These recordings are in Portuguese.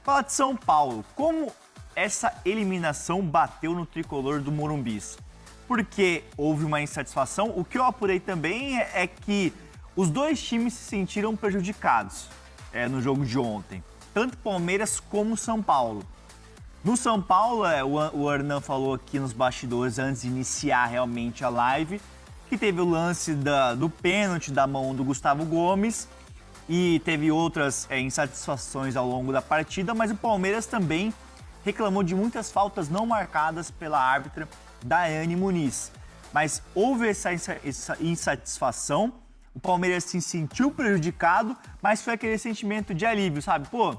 Fala de São Paulo, como essa eliminação bateu no tricolor do Morumbis? Porque houve uma insatisfação. O que eu apurei também é que os dois times se sentiram prejudicados no jogo de ontem. Tanto Palmeiras como São Paulo. No São Paulo, o Hernan falou aqui nos bastidores, antes de iniciar realmente a live, que teve o lance do pênalti da mão do Gustavo Gomes e teve outras insatisfações ao longo da partida, mas o Palmeiras também reclamou de muitas faltas não marcadas pela árbitra Daiane Muniz. Mas houve essa insatisfação, o Palmeiras se sentiu prejudicado, mas foi aquele sentimento de alívio, sabe? Pô,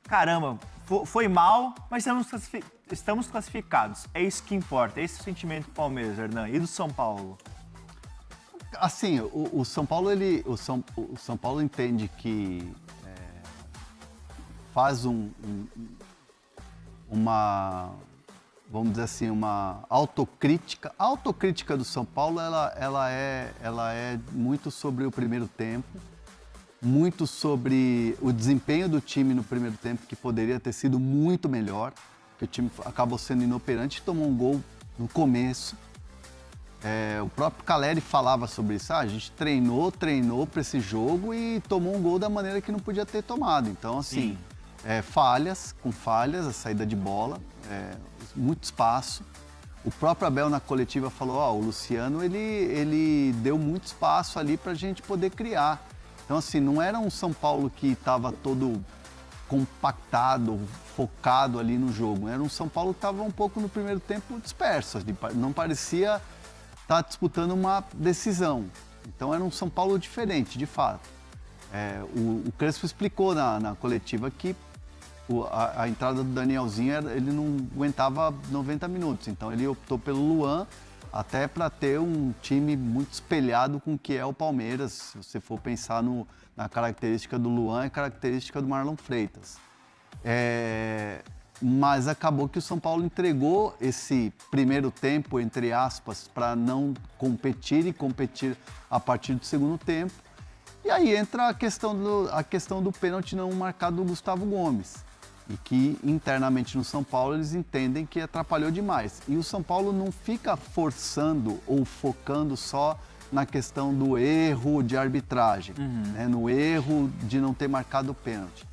caramba, foi mal, mas estamos classificados. É isso que importa, é esse o sentimento do Palmeiras, Hernan, e do São Paulo. Assim, o São Paulo, o São Paulo entende que faz uma, vamos dizer assim, uma autocrítica. A autocrítica do São Paulo, ela é muito sobre o primeiro tempo, muito sobre o desempenho do time no primeiro tempo, que poderia ter sido muito melhor, que o time acabou sendo inoperante e tomou um gol no começo. O próprio Caleri falava sobre isso. A gente treinou para esse jogo e tomou um gol da maneira que não podia ter tomado. Então, assim, falhas, a saída de bola, muito espaço. O próprio Abel na coletiva falou, o Luciano, ele deu muito espaço ali para a gente poder criar. Então, assim, não era um São Paulo que estava todo compactado, focado ali no jogo. Era um São Paulo que estava um pouco no primeiro tempo disperso. Não parecia estar disputando uma decisão. Então, era um São Paulo diferente, de fato. O Crespo explicou na coletiva que a entrada do Danielzinho, ele não aguentava 90 minutos. Então, ele optou pelo Luan, até para ter um time muito espelhado com o que é o Palmeiras. Se você for pensar na característica do Luan e característica do Marlon Freitas. Mas acabou que o São Paulo entregou esse primeiro tempo, entre aspas, para não competir e competir a partir do segundo tempo. E aí entra a questão do pênalti não marcado do Gustavo Gomes. E que internamente no São Paulo eles entendem que atrapalhou demais. E o São Paulo não fica forçando ou focando só na questão do erro de arbitragem, no erro de não ter marcado o pênalti.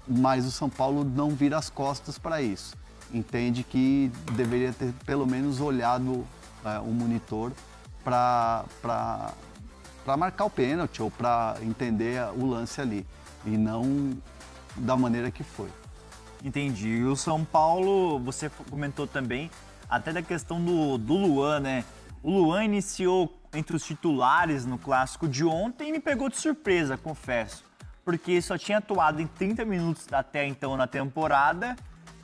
Mas o São Paulo não vira as costas para isso. Entende que deveria ter pelo menos olhado o monitor para marcar o pênalti ou para entender o lance ali. E não da maneira que foi. Entendi. E o São Paulo, você comentou também até da questão do Luan, né? O Luan iniciou entre os titulares no clássico de ontem e me pegou de surpresa, confesso. Porque só tinha atuado em 30 minutos até então na temporada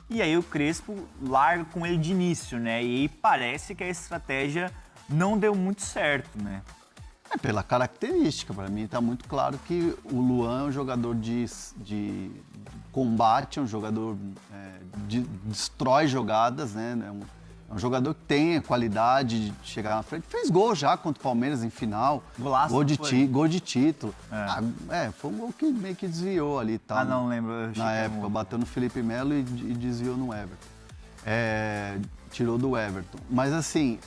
e aí o Crespo larga com ele de início, né? E aí parece que a estratégia não deu muito certo, né? Pela característica, para mim está muito claro que o Luan é um jogador de combate, é um jogador que destrói jogadas, né? É um jogador que tem a qualidade de chegar na frente. Fez gol já contra o Palmeiras em final. Golaço, gol de título. Foi um gol que meio que desviou ali. Tá, não lembro. Na época, bateu no Felipe Melo e desviou no Everton. Tirou do Everton. Mas assim,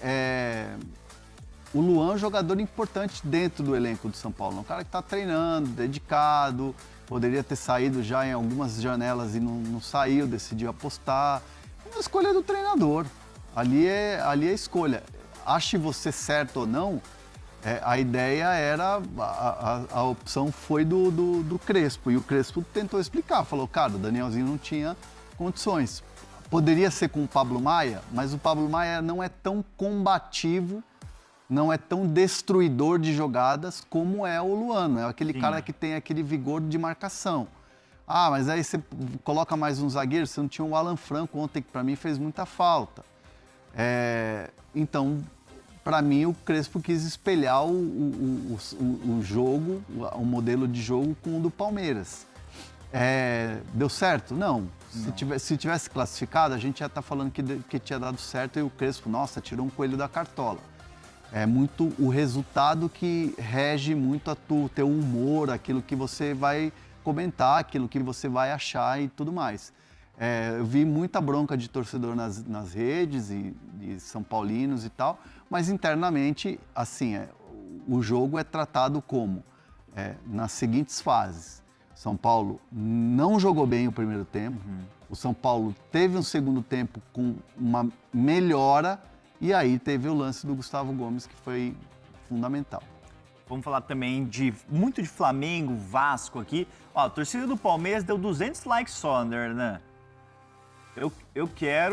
o Luan é um jogador importante dentro do elenco do São Paulo. É um cara que está treinando, dedicado, poderia ter saído já em algumas janelas e não saiu, decidiu apostar. É uma escolha do treinador. Ali é a escolha. Ache você certo ou não, a ideia era, a opção foi do Crespo. E o Crespo tentou explicar, falou, cara, o Danielzinho não tinha condições. Poderia ser com o Pablo Maia, mas o Pablo Maia não é tão combativo, não é tão destruidor de jogadas como é o Luan. É aquele cara que tem aquele vigor de marcação. Mas aí você coloca mais um zagueiro, você não tinha o Alan Franco ontem, que para mim fez muita falta. Então, para mim, o Crespo quis espelhar o jogo, o modelo de jogo com o do Palmeiras. Deu certo? Não. Se tivesse classificado, a gente já está falando que tinha dado certo e o Crespo, nossa, tirou um coelho da cartola. É muito o resultado que rege muito o teu humor, aquilo que você vai comentar aquilo que você vai achar e tudo mais. Eu vi muita bronca de torcedor nas redes e de São Paulinos e tal, mas internamente, assim, o jogo é tratado como nas seguintes fases. São Paulo não jogou bem o primeiro tempo, o São Paulo teve um segundo tempo com uma melhora e aí teve o lance do Gustavo Gomes que foi fundamental. Vamos falar também muito de Flamengo, Vasco aqui. Ó, a torcida do Palmeiras deu 200 likes só, né, Hernan? Eu quero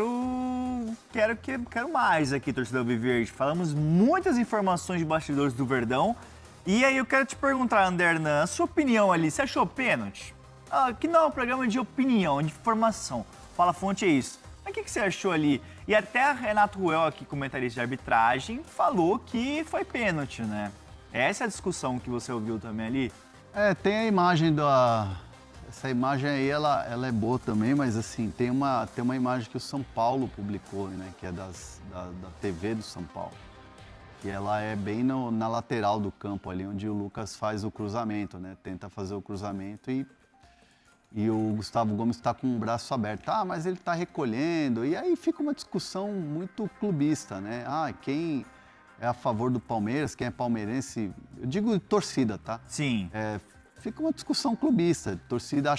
mais aqui, torcida Alviverde. Falamos muitas informações de bastidores do Verdão. E aí eu quero te perguntar, André Hernan, a sua opinião ali, você achou pênalti? Aqui não é um programa de opinião, de informação. Fala Fonte é isso. Mas o que você achou ali? E até a Renato Ruel, aqui, comentarista de arbitragem, falou que foi pênalti, né? Essa é a discussão que você ouviu também ali? Tem a imagem essa imagem aí, ela é boa também, mas assim, tem uma imagem que o São Paulo publicou, né? Que é da TV do São Paulo. Que ela é bem na lateral do campo ali, onde o Lucas faz o cruzamento, né? Tenta fazer o cruzamento e o Gustavo Gomes está com o braço aberto. Mas ele está recolhendo. E aí fica uma discussão muito clubista, né? Quem é a favor do Palmeiras, quem é palmeirense... Eu digo torcida, tá? Sim. Fica uma discussão clubista. Torcida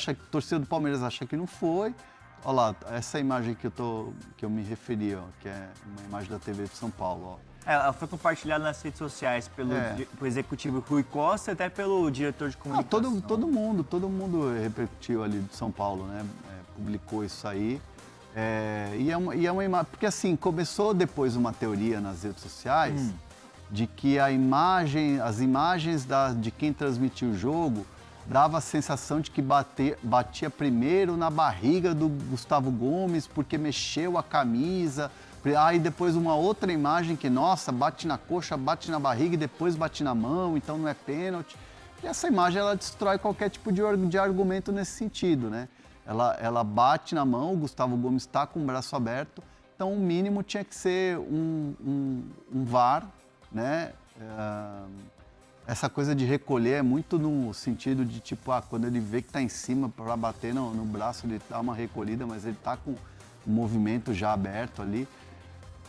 do Palmeiras acha que não foi. Olha lá, essa imagem que eu me referi, ó, que é uma imagem da TV de São Paulo, ó. Ela foi compartilhada nas redes sociais pelo executivo Rui Costa e até pelo diretor de comunicação. Todo mundo repercutiu ali de São Paulo, né? Publicou isso aí. E é uma imagem... Porque assim, começou depois uma teoria nas redes sociais de que as imagens de quem transmitiu o jogo dava a sensação de que batia primeiro na barriga do Gustavo Gomes porque mexeu a camisa... Aí depois uma outra imagem que, nossa, bate na coxa, bate na barriga e depois bate na mão, então não é pênalti. E essa imagem, ela destrói qualquer tipo de argumento nesse sentido, né? Ela bate na mão, o Gustavo Gomes está com o braço aberto, então o mínimo tinha que ser um VAR, né? Essa coisa de recolher é muito no sentido de, tipo, quando ele vê que está em cima para bater no braço, ele dá uma recolhida, mas ele está com o movimento já aberto ali.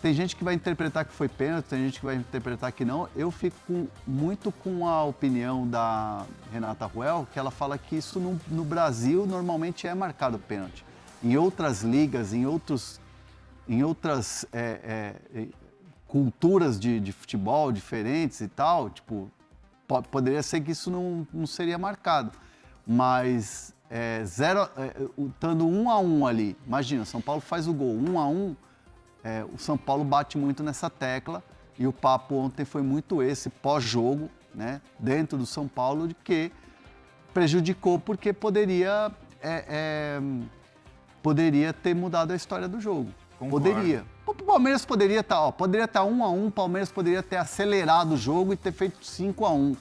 Tem gente que vai interpretar que foi pênalti, tem gente que vai interpretar que não. Eu fico muito com a opinião da Renata Ruel, que ela fala que isso no Brasil normalmente é marcado pênalti. Em outras ligas, em outras culturas de futebol diferentes e tal, tipo, poderia ser que isso não seria marcado. Mas estando 1-1 ali, imagina, São Paulo faz o gol, 1-1, o São Paulo bate muito nessa tecla e o papo ontem foi muito esse, pós-jogo, né, dentro do São Paulo, de que prejudicou porque poderia ter mudado a história do jogo. Concordo. Poderia. O Palmeiras poderia estar 1-1, o Palmeiras poderia ter acelerado o jogo e ter feito 5-1.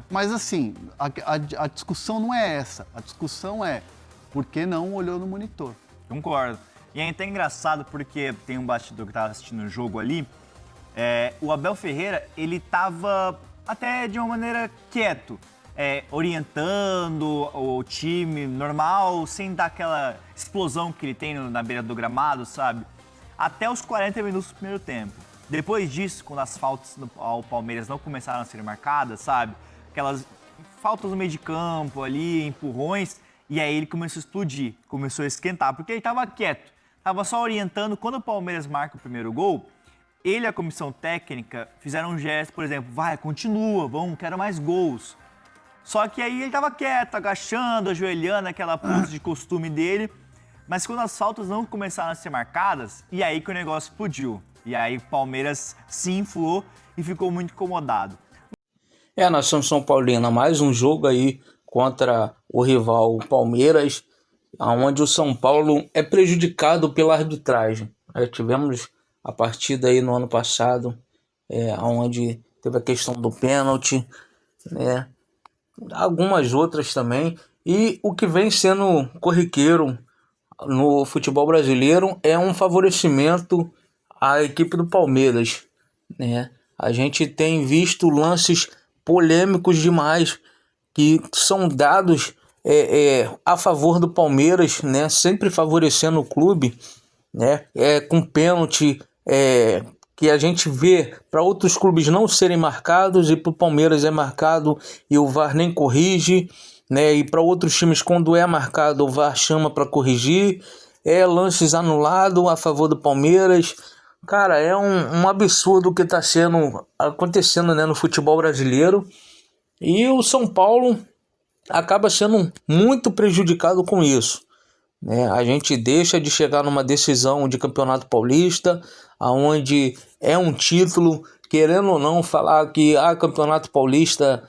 Mas assim, a discussão não é essa. A discussão é por que não olhou no monitor. Concordo. E é até engraçado porque tem um bastidor que estava assistindo o jogo ali. O Abel Ferreira, ele estava até de uma maneira quieto, orientando o time normal, sem dar aquela explosão que ele tem na beira do gramado, sabe? Até os 40 minutos do primeiro tempo. Depois disso, quando as faltas ao Palmeiras não começaram a ser marcadas, sabe? Aquelas faltas no meio de campo ali, empurrões, e aí ele começou a explodir, começou a esquentar, porque ele estava quieto, estava só orientando. Quando o Palmeiras marca o primeiro gol, ele e a comissão técnica fizeram um gesto, por exemplo, vai, continua, vamos, quero mais gols. Só que aí ele estava quieto, agachando, ajoelhando, aquela pose de costume dele. Mas quando as faltas não começaram a ser marcadas, e aí que o negócio explodiu. E aí o Palmeiras se inflou e ficou muito incomodado. A nação São Paulina, mais um jogo aí contra o rival Palmeiras, onde o São Paulo é prejudicado pela arbitragem. Tivemos a partida aí no ano passado, onde teve a questão do pênalti, né? Algumas outras também. E o que vem sendo corriqueiro no futebol brasileiro é um favorecimento à equipe do Palmeiras, né? A gente tem visto lances polêmicos demais que são dados a favor do Palmeiras, né? Sempre favorecendo o clube, né? Com pênalti, que a gente vê para outros clubes não serem marcados e para o Palmeiras é marcado e o VAR nem corrige, né? E para outros times, quando é marcado, o VAR chama para corrigir, lances anulados a favor do Palmeiras. Cara, é um absurdo o que está acontecendo, né, no futebol brasileiro, e o São Paulo acaba sendo muito prejudicado com isso, né? A gente deixa de chegar numa decisão de Campeonato Paulista, aonde é um título, querendo ou não falar que Campeonato Paulista,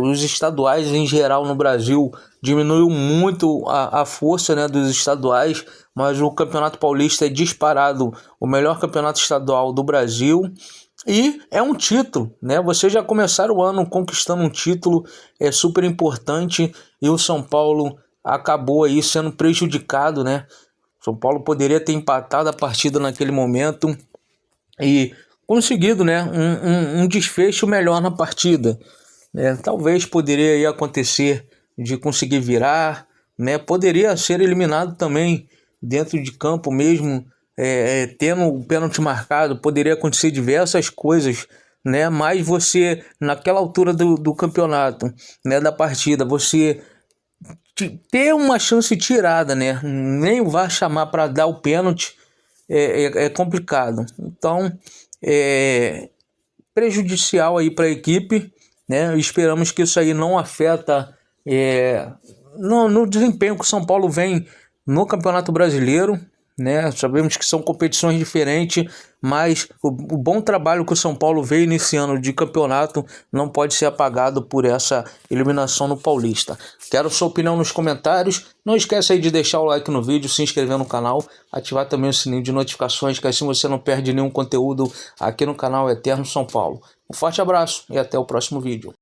os estaduais em geral no Brasil diminuiu muito a força, né, dos estaduais, mas o Campeonato Paulista é disparado o melhor campeonato estadual do Brasil. E é um título, né? Você já começar o ano conquistando um título é super importante, e o São Paulo acabou aí sendo prejudicado, né? São Paulo poderia ter empatado a partida naquele momento e conseguido, né, um desfecho melhor na partida, né? Talvez poderia aí acontecer de conseguir virar, né? Poderia ser eliminado também dentro de campo mesmo, tendo o pênalti marcado. Poderia acontecer diversas coisas, né? Mas você, naquela altura do campeonato, né, da partida, você ter uma chance tirada, né? Nem o VAR chamar para dar o pênalti é complicado. Então, prejudicial aí para a equipe, né? Esperamos que isso aí não afeta no desempenho que o São Paulo vem no Campeonato Brasileiro, né? Sabemos que são competições diferentes, mas o bom trabalho que o São Paulo veio iniciando de campeonato não pode ser apagado por essa eliminação no Paulista. Quero sua opinião nos comentários. Não esquece aí de deixar o like no vídeo, se inscrever no canal, ativar também o sininho de notificações, que assim você não perde nenhum conteúdo aqui no canal Eterno São Paulo. Um forte abraço e até o próximo vídeo.